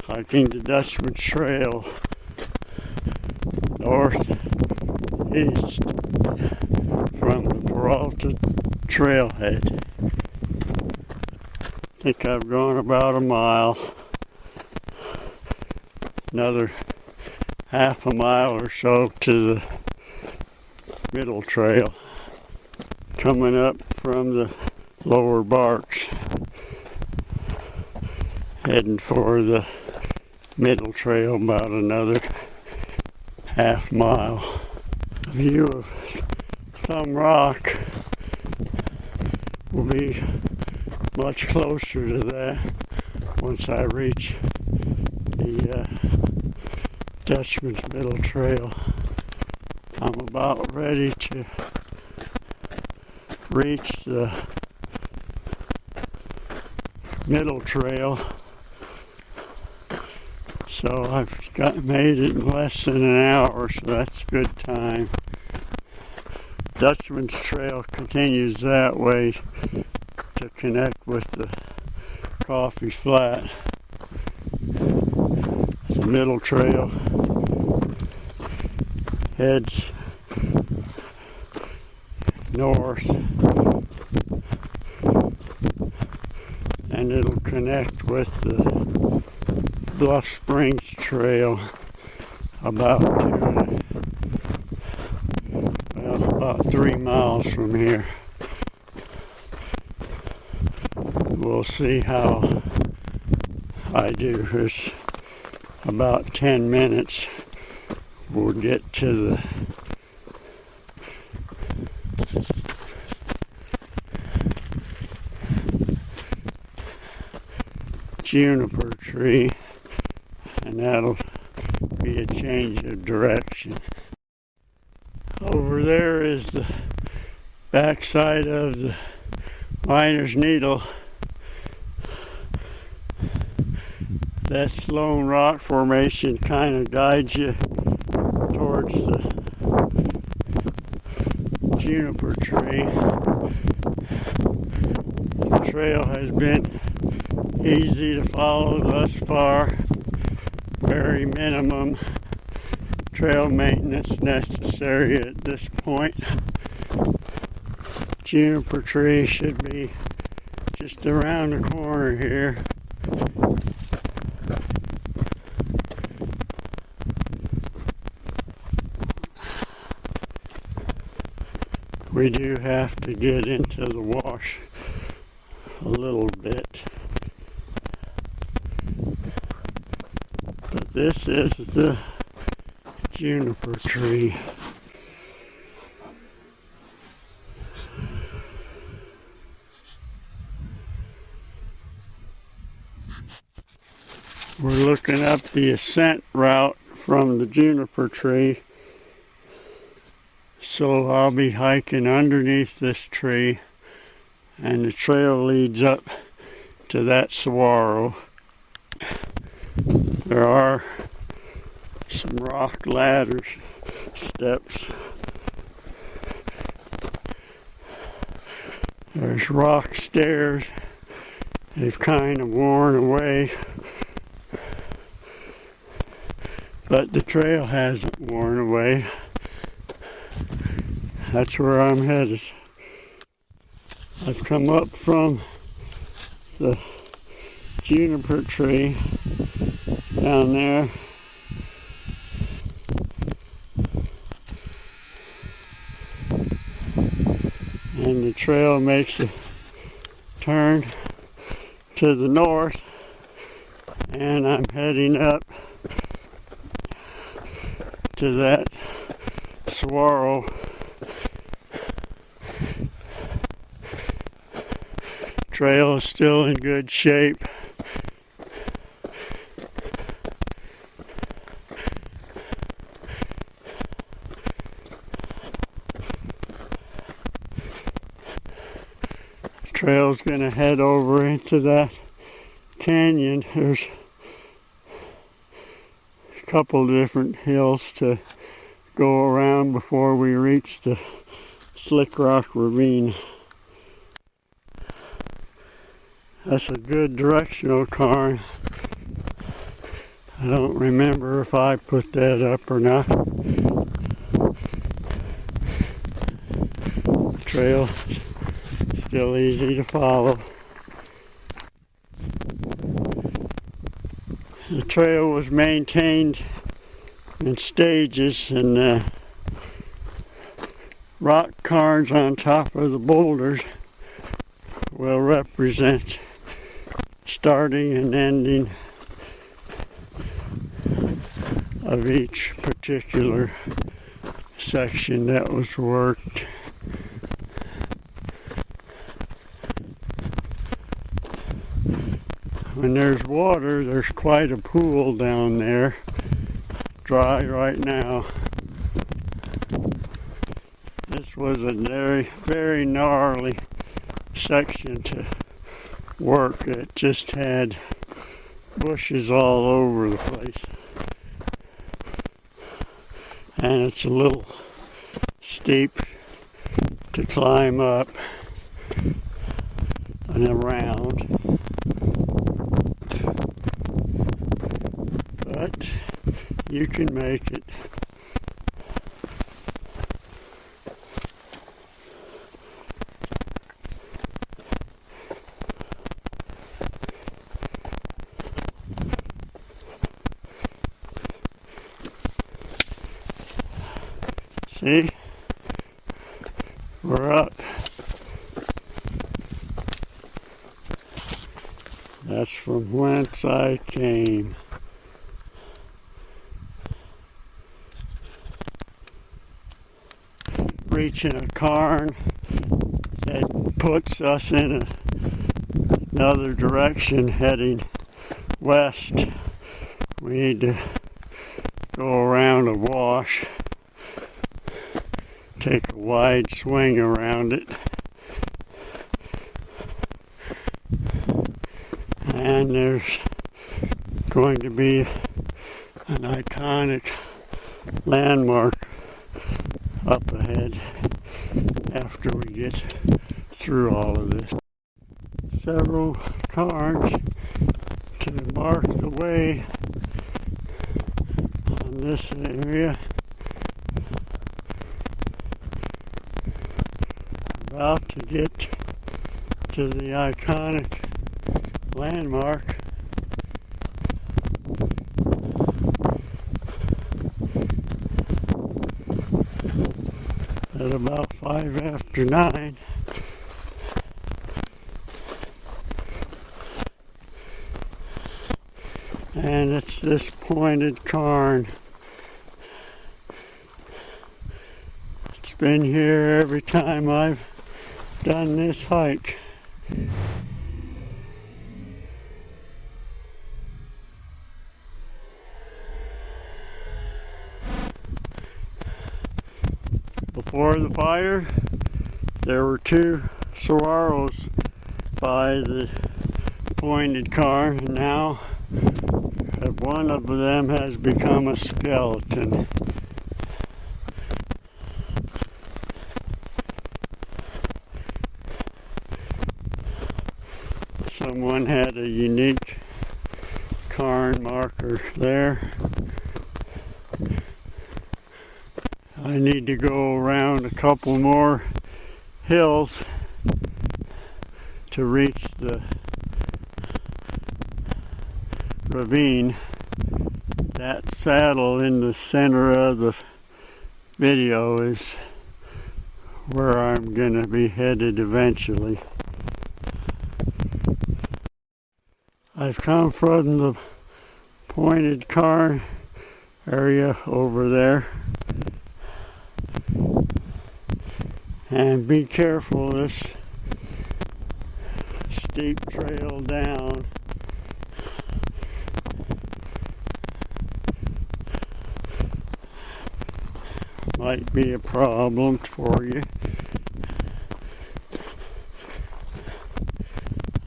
hiking the Dutchman Trail northeast from the Peralta trailhead. I think I've gone about a mile, another half a mile or so to the middle trail, coming up from the lower barks, heading for the middle trail about another half mile. A view of some rock will be much closer to that once I reach the Dutchman's Middle Trail. I'm about ready to reach the middle trail, so I've made it in less than an hour, so that's a good time. Dutchman's Trail continues that way to connect with the Coffee Flat. The middle trail heads north, and it'll connect with the Bluff Springs trail about 3 miles from here. We'll see how I do. It's about 10 minutes. We'll get to the juniper tree, and that'll be a change of direction. Over there is the backside of the Miner's Needle. That Sloan Rock Formation kind of guides you towards the juniper tree. The trail has been easy to follow thus far. Very minimum trail maintenance necessary at this point. Juniper tree should be just around the corner here. We do have to get into the wash a little bit. But this is the juniper tree. We're looking up the ascent route from the juniper tree. So I'll be hiking underneath this tree, and the trail leads up to that saguaro. There are some rock ladders, steps. There's rock stairs. They've kind of worn away, but the trail hasn't worn away. That's where I'm headed. I've come up from the juniper tree down there, and the trail makes a turn to the north, and I'm heading up to that saguaro. Trail is still in good shape. The trail's gonna head over into that canyon. There's a couple different hills to go around before we reach the Slick Rock Ravine. That's a good directional car. I don't remember if I put that up or not. The trail still easy to follow. The trail was maintained in stages, and rock cairns on top of the boulders will represent starting and ending of each particular section that was worked. When there's water, there's quite a pool down there, dry right now. This was a very gnarly section to work. It just had bushes all over the place. And it's a little steep to climb up and around. But you can make it. See? We're up. That's from whence I came. Reaching a cairn that puts us in another direction heading west. We need to go around a wash, take a wide swing around it, and there's going to be an iconic landmark up ahead after we get through all of this. Several cairns to mark the way on this area. About to get to the iconic landmark. At about 5 after 9. And it's this pointed cairn. It's been here every time I've done this hike. Before the fire, there were 2 saguaros by the pointed cairn, and now one of them has become a skeleton. Someone had a unique cairn marker there. I need to go around a couple more hills to reach the ravine. That saddle in the center of the video is where I'm going to be headed eventually. I've come from the pointed cairn area over there. And be careful, this steep trail down might be a problem for you.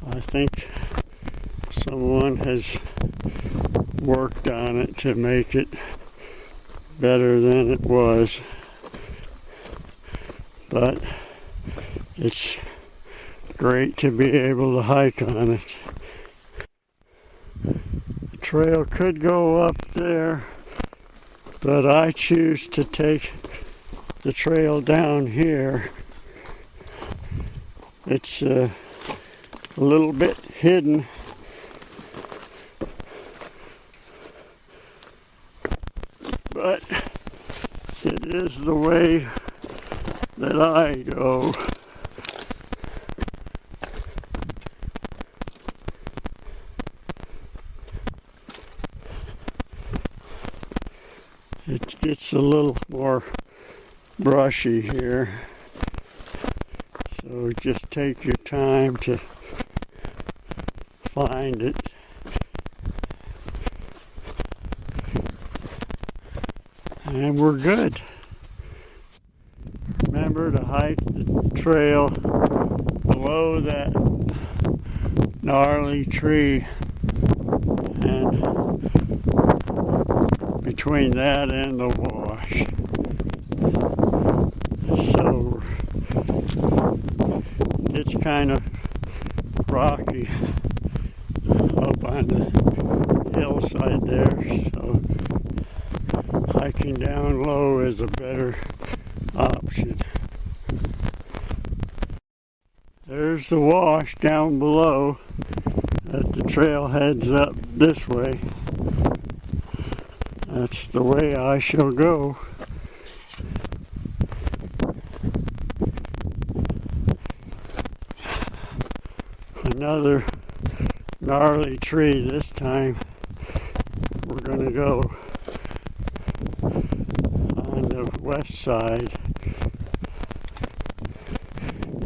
I think someone has worked on it to make it better than it was. But it's great to be able to hike on it. The trail could go up there, but I choose to take the trail down here. It's a little bit hidden, but it is the way that I go. It gets a little more brushy here, so just take your time to find it. And we're good. Remember to hike the trail below that gnarly tree, and between that and the wash. So it's kind of rocky up on the hillside there, so hiking down low is a better option. There's the wash down below that the trail heads up this way. That's the way I shall go. Another gnarly tree this time. We're going to go on the west side.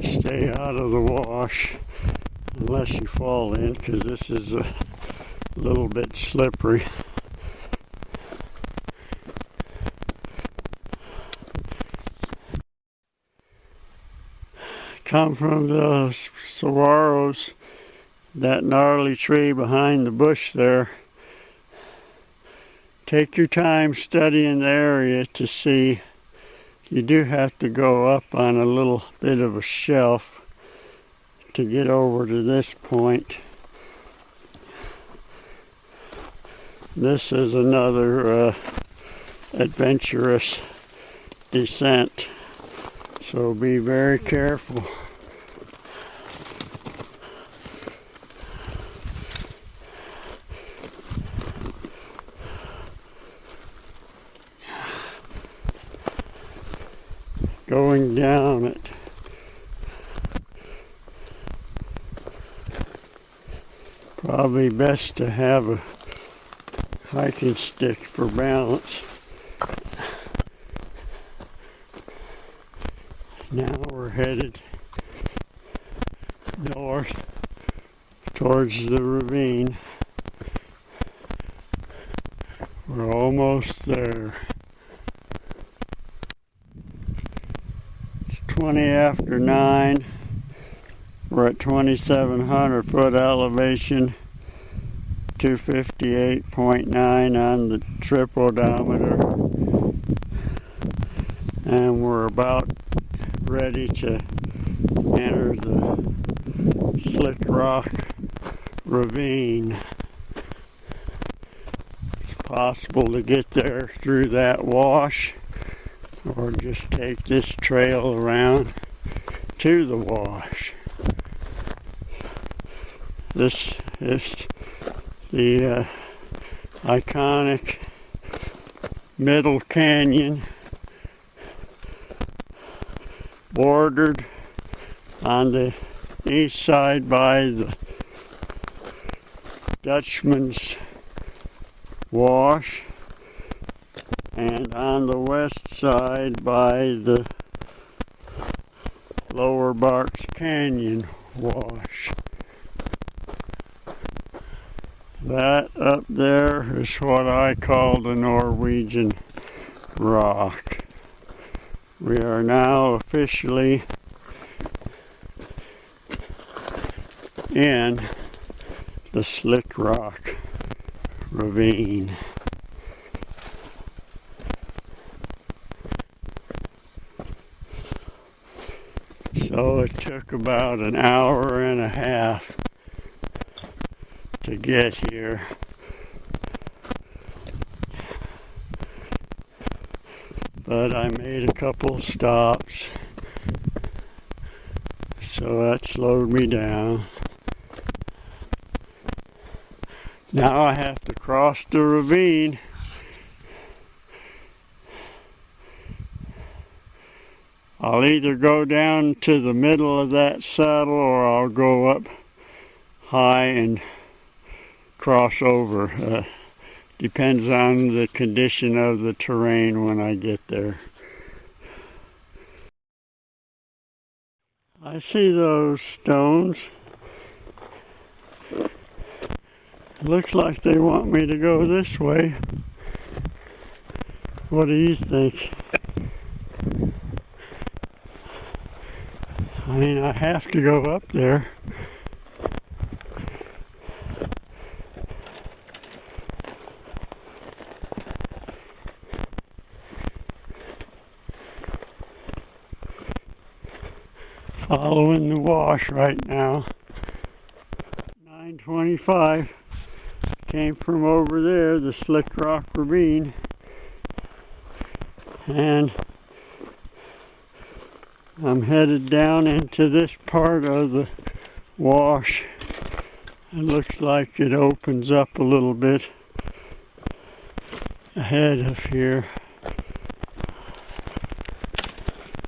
Stay out of the wash unless you fall in, because this is a little bit slippery. Come from the saguaros, that gnarly tree behind the bush there. Take your time studying the area to see. You do have to go up on a little bit of a shelf to get over to this point. This is another adventurous descent, so be very careful. Going down it. Probably best to have a hiking stick for balance. Now we're headed north towards the ravine. We're almost there. 20 after 9. We're at 2,700 foot elevation, 258.9 on the trip odometer, and we're about ready to enter the Slick Rock ravine. It's possible to get there through that wash, or just take this trail around to the wash. This is the iconic Middle Canyon, bordered on the east side by the Dutchman's wash, and on the west side by the Lower Barks Canyon wash. That up there is what I call the Norwegian rock. We are now officially in the Slick Rock ravine. So it took about an hour and a half to get here. but I made a couple stops, so that slowed me down. Now I have to cross the ravine. I'll either go down to the middle of that saddle or I'll go up high and cross over. Depends on the condition of the terrain when I get there. I see those stones. Looks like they want me to go this way. What do you think? I mean, I have to go up there. Following the wash right now. 925 came from over there, the Slick Rock Ravine, and I'm headed down into this part of the wash. It looks like it opens up a little bit ahead of here.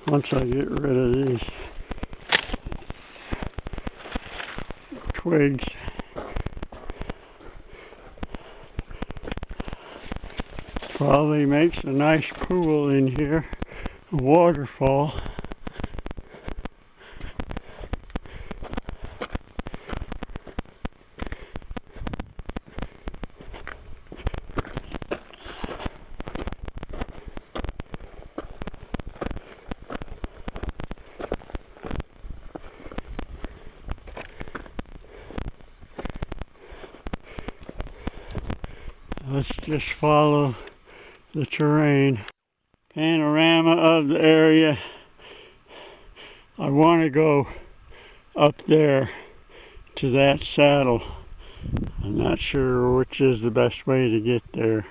Once I get rid of these twigs. Probably makes a nice pool in here, a waterfall. Let's just follow the terrain. Panorama of the area. I want to go up there to that saddle. I'm not sure which is the best way to get there.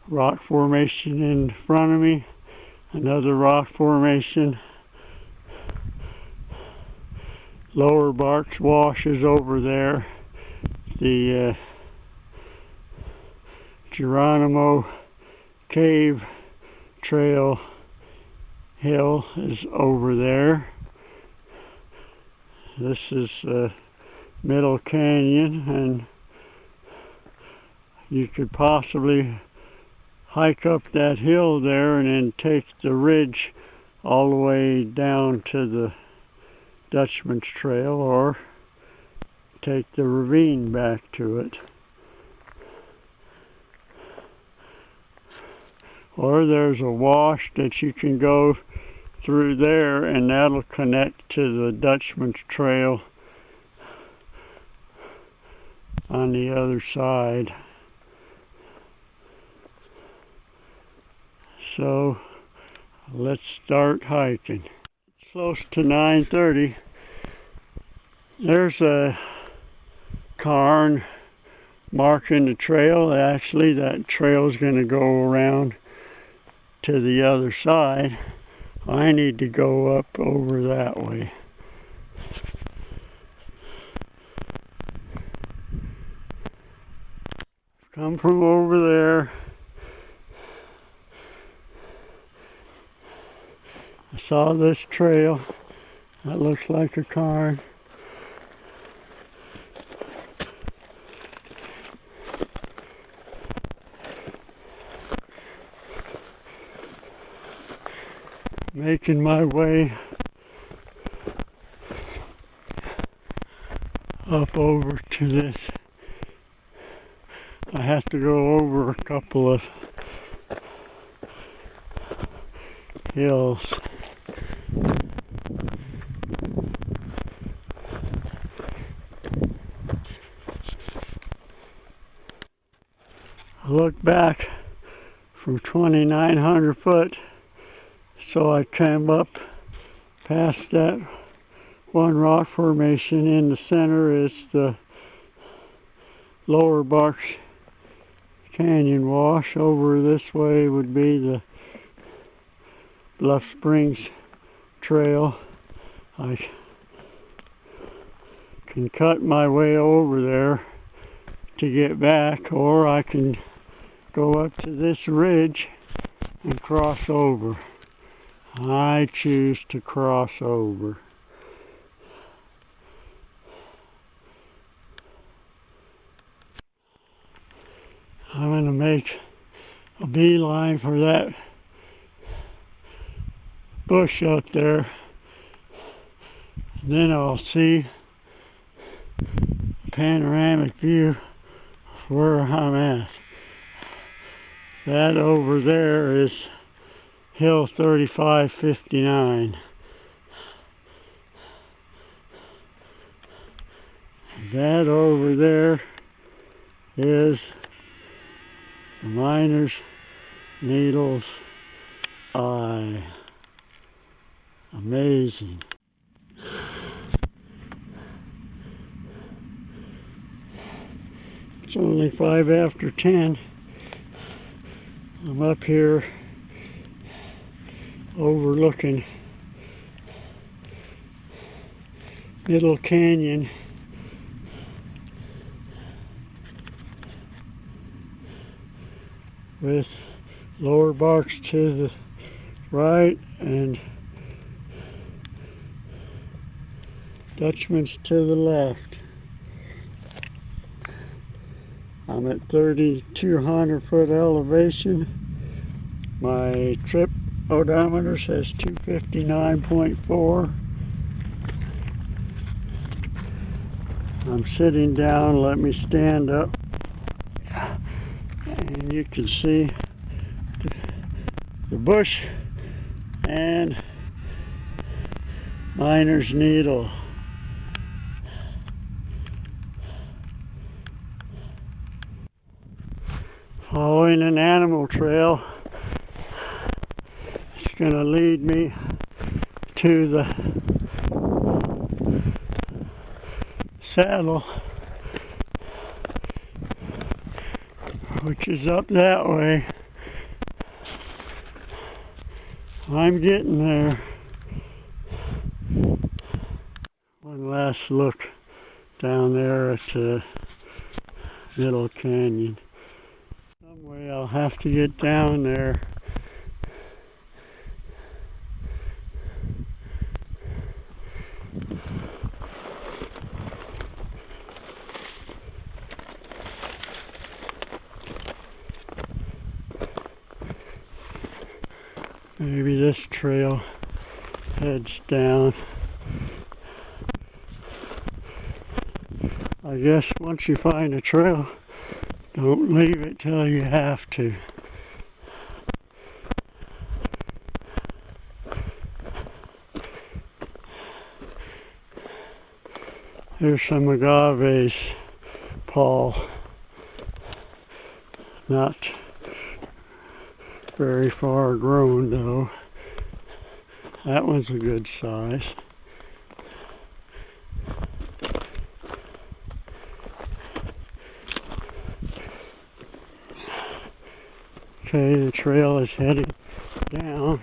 Rock formation in front of me. Another rock formation. Lower Barks Wash is over there. The Geronimo Cave Trail hill is over there. This is Middle Canyon, and you could possibly hike up that hill there and then take the ridge all the way down to the Dutchman's Trail, or take the ravine back to it. Or there's a wash that you can go through there, and that'll connect to the Dutchman's Trail on the other side. So let's start hiking. It's close to 9:30. There's a cairn marking the trail. Actually, that trail is going to go around to the other side. I need to go up over that way. Come from over there. I saw this trail. That looks like a cairn. Making my way up over to this. I have to go over a couple of hills. I look back from 2,900 foot. So I came up past that one rock formation. In the center is the Lower Barks canyon wash. Over this way would be the Bluff Springs trail. I can cut my way over there to get back, or I can go up to this ridge and cross over. I choose to cross over. I'm going to make a beeline for that bush out there. And then I'll see a panoramic view of where I'm at. That over there is Hill 3559. That over there is the Miner's Needle's Eye. Amazing. It's only 5 after 10. I'm up here overlooking Middle Canyon. With lower barks to the right and Dutchman's to the left. I'm at 3,200 foot elevation. My trip odometer says 259.4. I'm sitting down. Let me stand up. And you can see the bush and Miner's Needle. Following an animal trail, it's going to lead me to the saddle, which is up that way. I'm getting there. One last look down there at the Middle Canyon. Some way I'll have to get down there. Maybe this trail heads down. I guess once you find a trail, don't leave it till you have to. Here's some agaves, Paul. Not very far grown though. That one's a good size. Okay, the trail is heading down.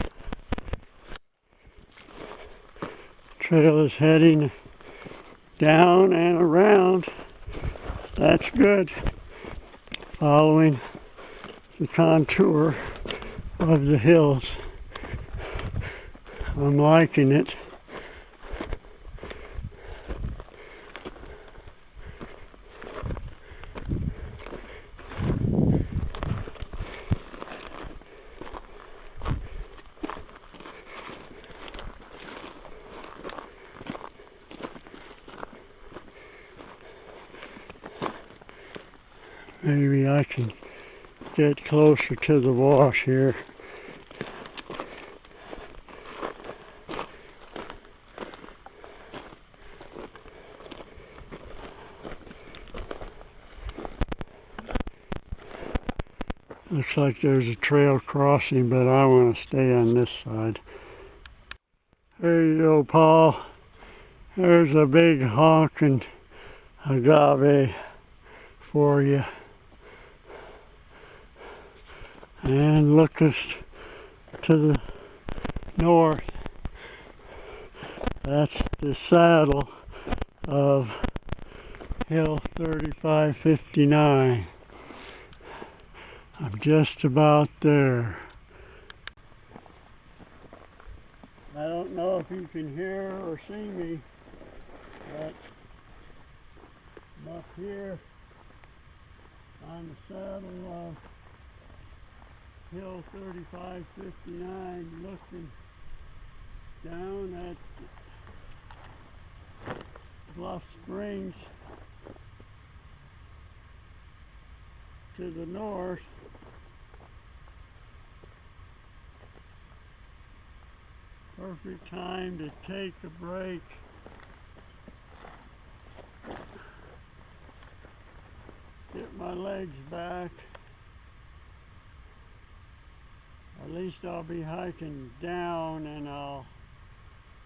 Trail is heading down and around. That's good. Following the contour of the hills. I'm liking it. Maybe I can get closer to the wash here. Looks like there's a trail crossing, but I want to stay on this side. There you go, Paul. There's a big honking agave for you. And look us to the north. That's the saddle of Hill 3559. I'm just about there. I don't know if you can hear or see me, but I'm up here on the saddle of Hill 3559 looking down at Bluff Springs to the north. Perfect time to take a break. Get my legs back. At least I'll be hiking down, and I'll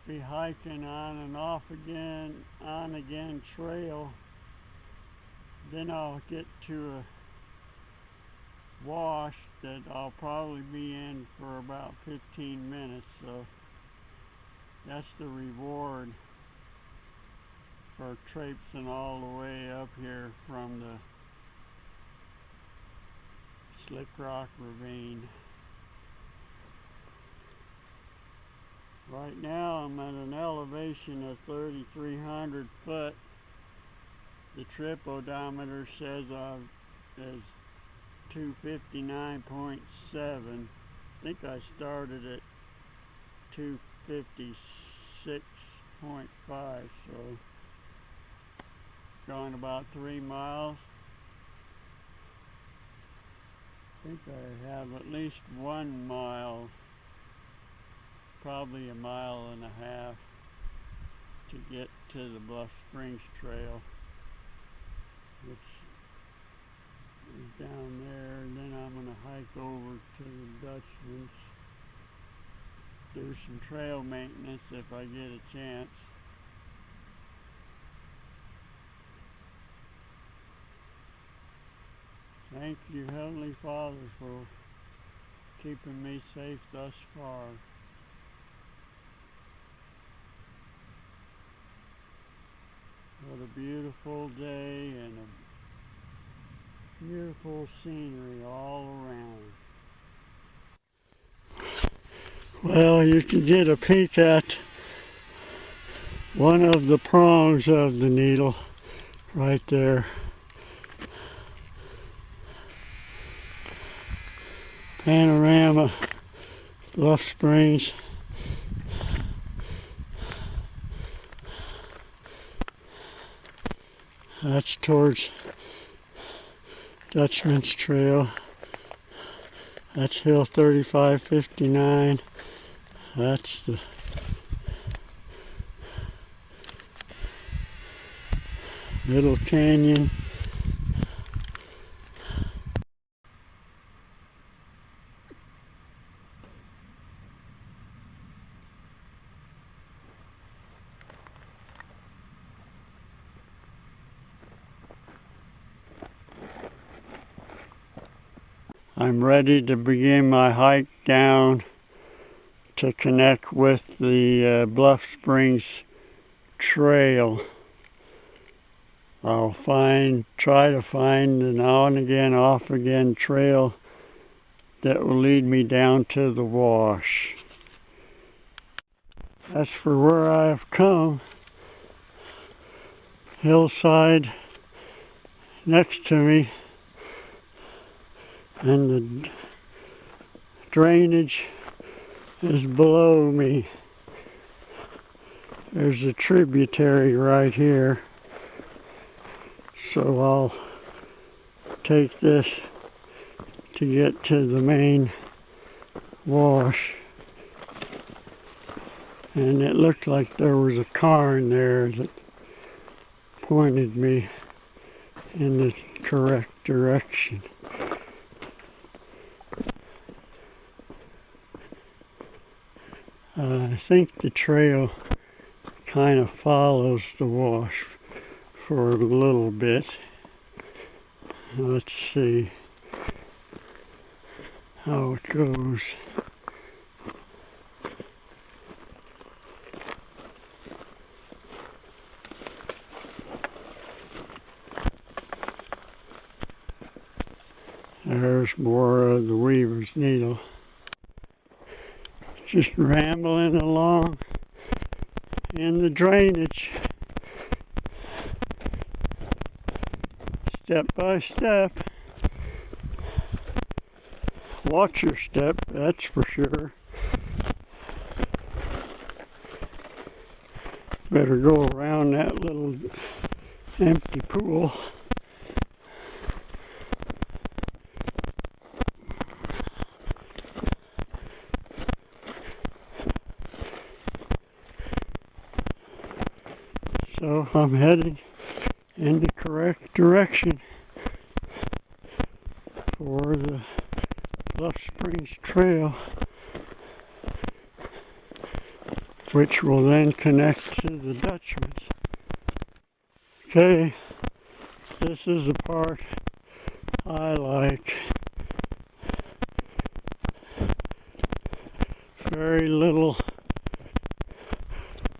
be hiking on and off again, on again trail. Then I'll get to a wash that I'll probably be in for about 15 minutes. So that's the reward for traipsing all the way up here from the Slick Rock Ravine. Right now I'm at an elevation of 3,300 foot. The trip odometer says is 259.7. I think I started at 256.5, so going about 3 miles. I think I have at least 1 mile, probably 1.5 miles to get to the Bluff Springs Trail, which is down there, and then I'm going to hike over to the Dutchman's, do some trail maintenance if I get a chance. Thank you, Heavenly Father, for keeping me safe thus far. What a beautiful day and a beautiful scenery all around. Well, you can get a peek at one of the prongs of the needle right there. Panorama, Bluff Springs. That's towards Dutchman's Trail. That's Hill 3559. That's the Middle Canyon. I'm ready to begin my hike down to connect with the Bluff Springs Trail. I'll try to find an on again, off again trail that will lead me down to the wash. As for where I have come, hillside next to me, and the drainage is below me. There's a tributary right here, so I'll take this to get to the main wash. And it looked like there was a car in there that pointed me in the correct direction. I think the trail kind of follows the wash for a little bit. Let's see. how it goes. There's more of the weaver's needle. Just rambling along in the drainage, step by step. Watch your step, that's for sure. Better go around that little empty pool. So I'm heading in the correct direction for the Bluff Springs Trail, which will then connect to the Dutchman's. Okay, this is the part I like. Very little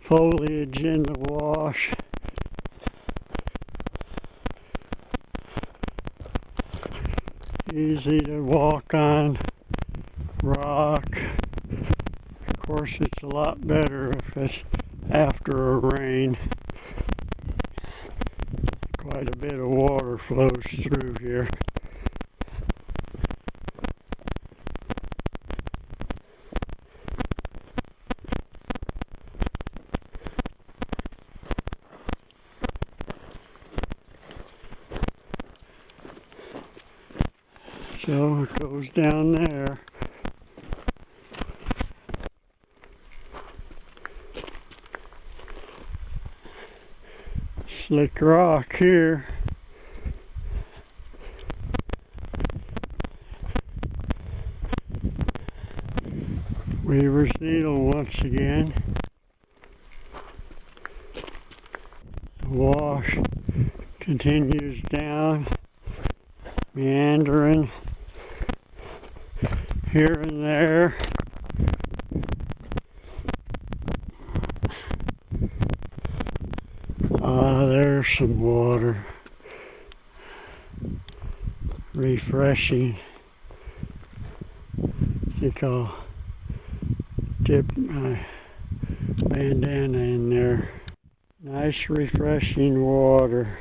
foliage in the wash. Easy to walk on rock. Of course, it's a lot better if it's after a rain. Quite a bit of water flows through here. So it goes down there. Slick rock here. Weaver's needle once again. The wash continues down, meandering here and there. There's some water. Refreshing. I think I'll dip my bandana in there. Nice refreshing water.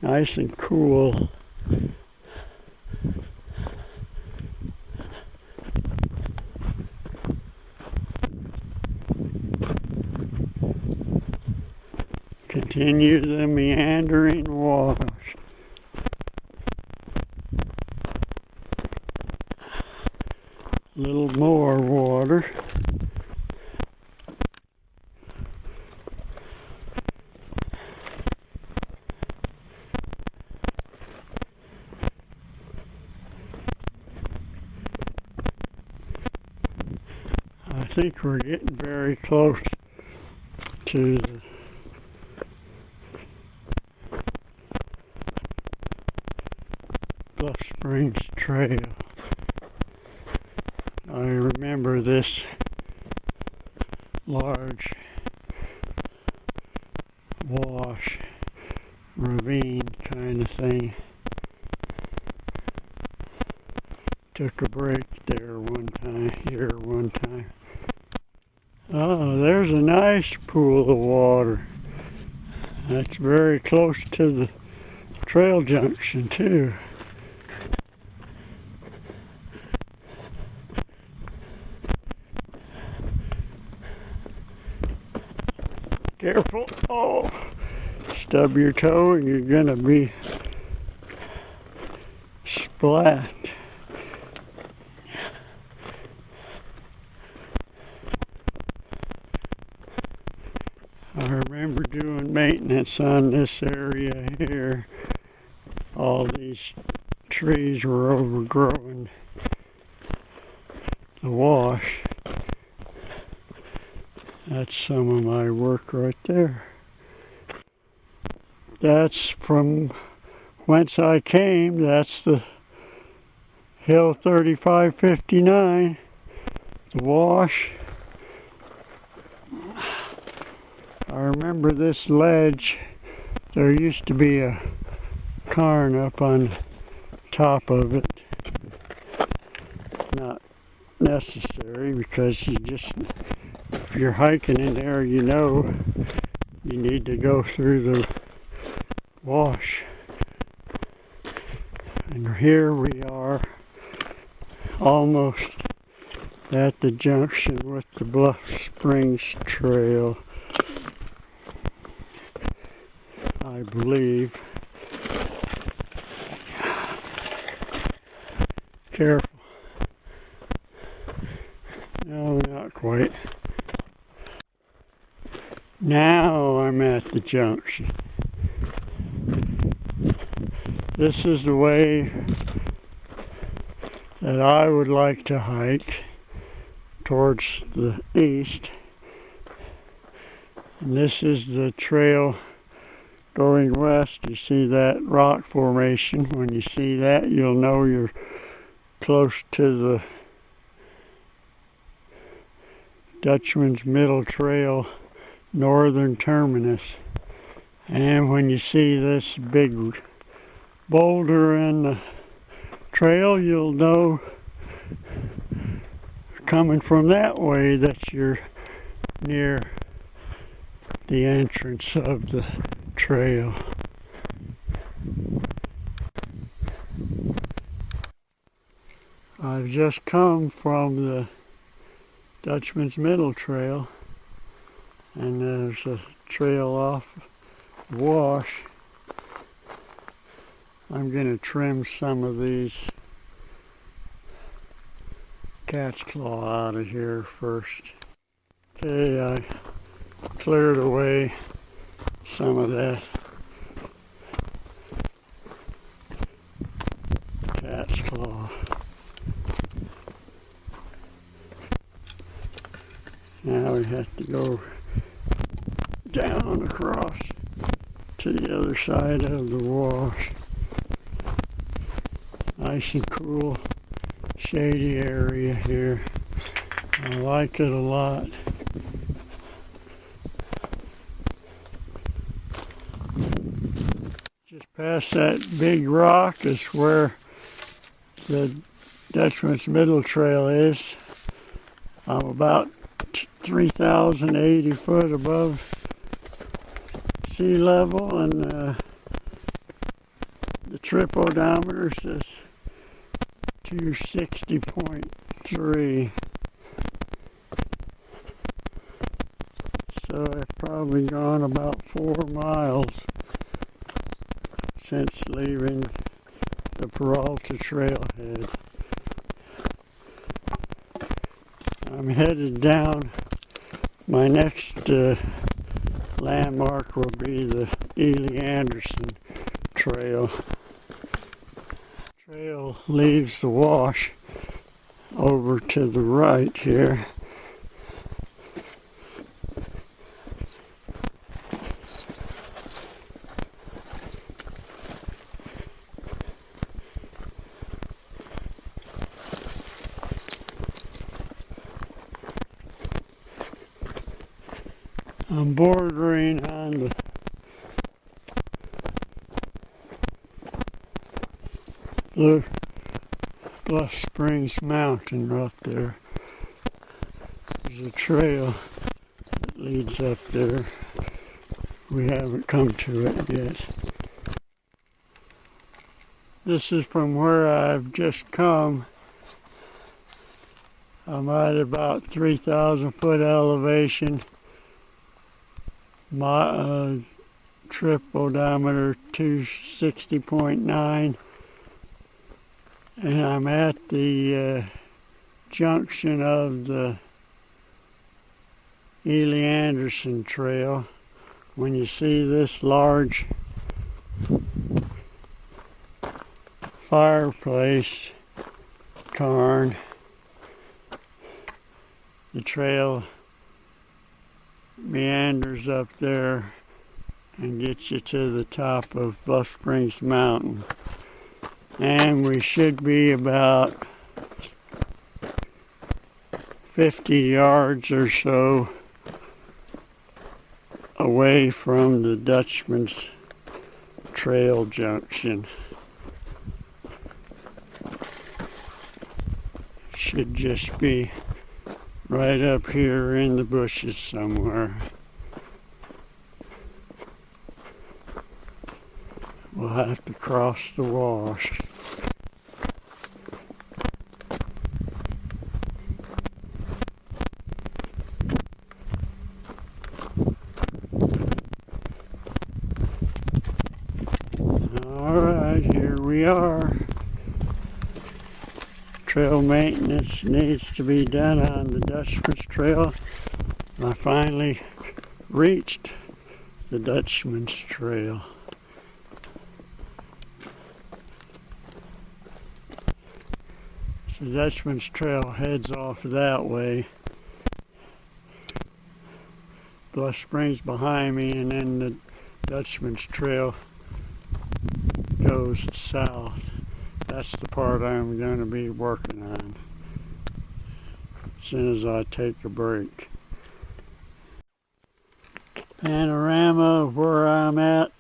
Nice and cool. Continue the meandering wash. A little more water. I think we're getting very close to the Bluff Springs Trail. I remember this large wash, ravine kind of thing. Took a break there one time. Oh, there's a nice pool of water. That's very close to the trail junction too. Careful. Oh, stub your toe and you're gonna be splat. I remember doing maintenance on this area here. All these trees were overgrowing the wash. That's some of my work right there. That's from whence I came. That's the Hill 3559, the wash. I remember this ledge. There used to be a cairn up on top of it. Not necessary because if you're hiking in there, you know you need to go through the wash. And here we are, almost at the junction with the Bluff Springs Trail, I believe. Careful. No, not quite. Now I'm at the junction. This is the way that I would like to hike towards the east. And this is the trail going west. You see that rock formation. When you see that, you'll know you're close to the Dutchman's Middle Trail northern terminus. And when you see this big boulder in the trail, you'll know coming from that way that you're near the entrance of the trail. I've just come from the Dutchman's Middle Trail, and there's a trail off the wash. I'm going to trim some of these cat's claw out of here first. Okay, I cleared away some of that cat's claw. Now we have to go down across to the other side of the wash. Nice and cool, shady area here. I like it a lot. Just past that big rock is where the Dutchman's Middle Trail is. I'm about 3,080 foot above sea level, and the trip odometer says 260.3. So I've probably gone about 4 miles since leaving the Peralta trailhead. I'm headed down. My next landmark will be the Ely Anderson Trail. Trail leaves the wash over to the right here. I'm bordering on the Bluff Springs mountain right there. There's a trail that leads up there. We haven't come to it yet. This is from where I've just come. I'm at about 3,000 foot elevation. My trip odometer 260.9, and I'm at the junction of the Ely Anderson Trail. When you see this large fireplace cairn, the trail meanders up there and gets you to the top of Bluff Springs Mountain. and we should be about 50 yards or so away from the Dutchman's trail junction. Should just be right up here in the bushes somewhere. We'll have to cross the wash. Alright, here we are. Trail maintenance needs to be done on the Dutchman's trail. I finally reached the Dutchman's trail. So the Dutchman's trail heads off that way. Bluff Springs behind me, and then the Dutchman's trail goes south. That's the part I'm going to be working on as soon as I take a break. Panorama of where I'm at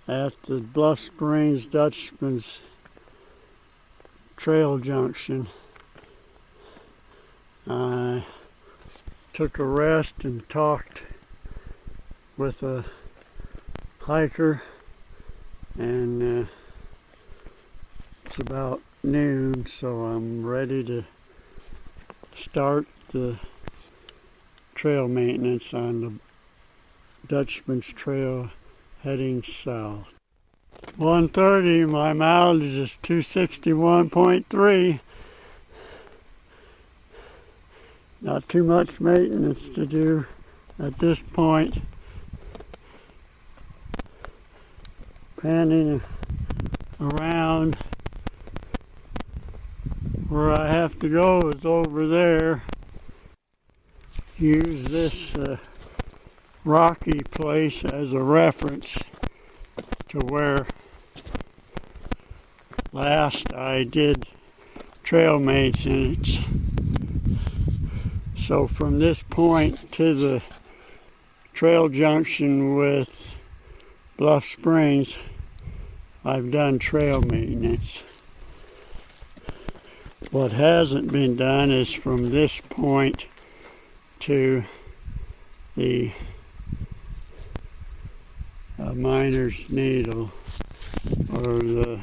the Bluff Springs Dutchman's trail junction. I took a rest and talked with a hiker, and it's about noon, so I'm ready to start the trail maintenance on the Dutchman's trail heading south. 130, my mileage is 261.3. Not too much maintenance to do at this point. Panning around. Where I have to go is over there. Use this rocky place as a reference to where last I did trail maintenance. So from this point to the trail junction with Bluff Springs, I've done trail maintenance. What hasn't been done is from this point to the Miner's Needle, or the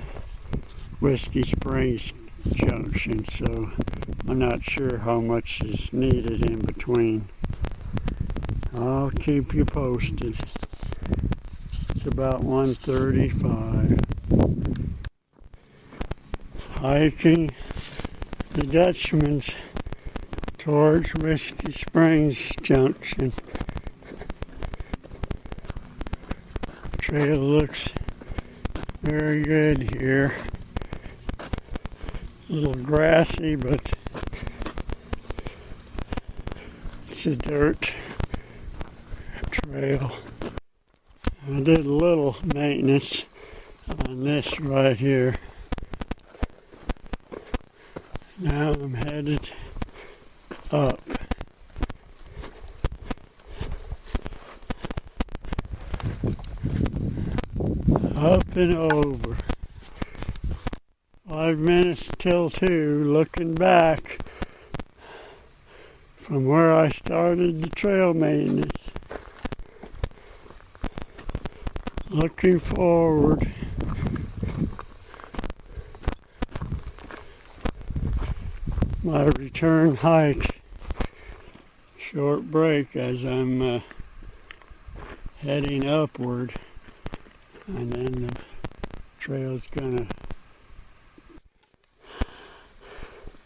Whiskey Springs junction, so I'm not sure how much is needed in between. I'll keep you posted. It's about 1:35. Hiking the Dutchman's towards Whiskey Springs junction. Trail looks very good here. A little grassy, but it's a dirt trail. I did a little maintenance on this right here. Now I'm headed up. Up and over. 5 minutes till 2, looking back from where I started the trail maintenance. Looking forward. My return hike. Short break as I'm heading upward, and then the trail's gonna,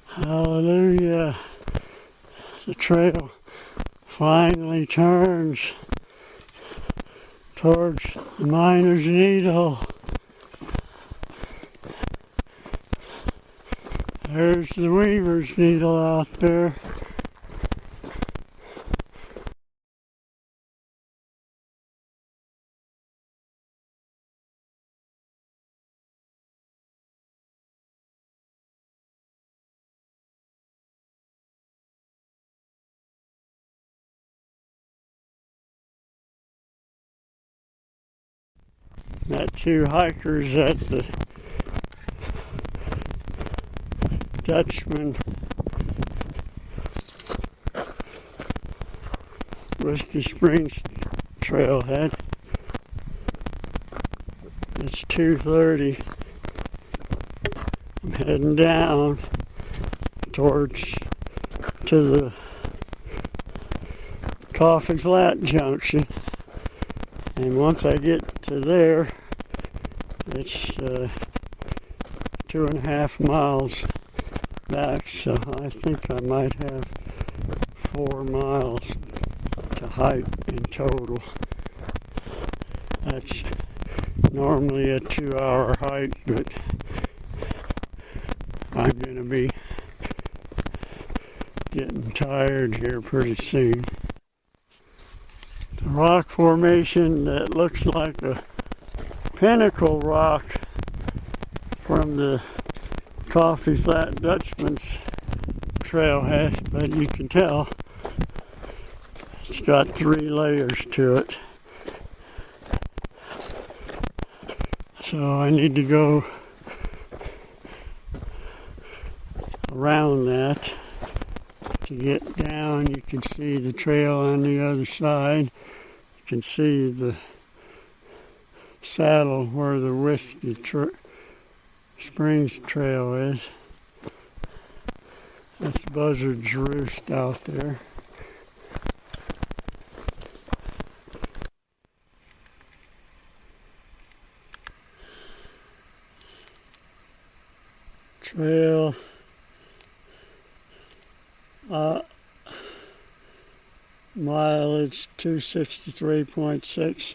hallelujah, the trail finally turns towards the Miner's Needle. There's the Weaver's Needle out there. Met two hikers at the Dutchman Whiskey Springs trailhead. It's 2:30. I'm heading down to the Coffee Flat junction, and once I get to there, it's 2.5 miles back, so I think I might have 4 miles to hike in total. That's normally a 2-hour hike, but I'm going to be getting tired here pretty soon. The rock formation that looks like a pinnacle rock from the Coffee Flat Dutchman's trailhead, but you can tell it's got 3 layers to it. So I need to go around that to get down. You can see the trail on the other side. You can see the saddle where the Whiskey Springs trail is. That's Buzzard's Roost out there. Trail mileage 263.6,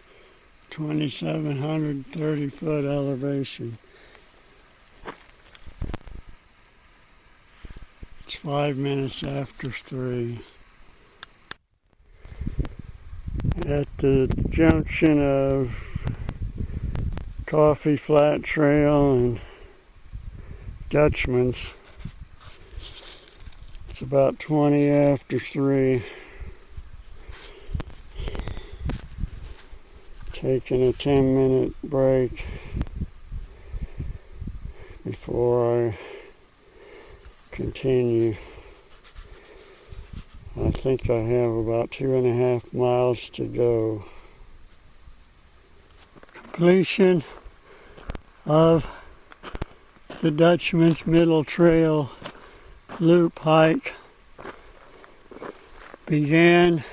2,730 foot elevation. It's 5 minutes after 3. At the junction of Coffee Flat Trail and Dutchman's, it's about 20 after 3. Taking a 10-minute break before I continue. I think I have about 2.5 miles to go. Completion of the Dutchman's Middle Trail loop hike began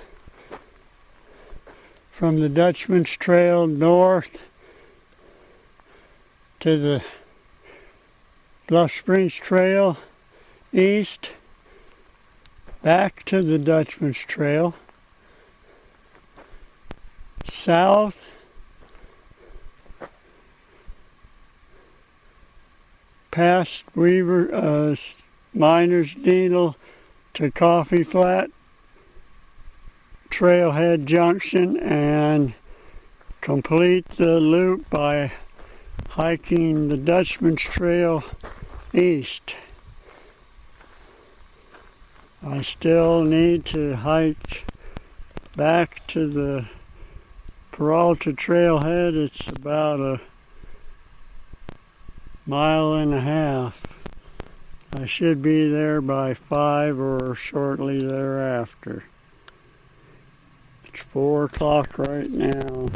from the Dutchman's Trail north to the Bluff Springs Trail east, back to the Dutchman's Trail south, past Weaver Miner's Needle to Coffee Flat Trailhead Junction, and complete the loop by hiking the Dutchman's Trail east. I still need to hike back to the Peralta Trailhead. It's about 1.5 miles. I should be there by 5 or shortly thereafter. It's 4 o'clock right now.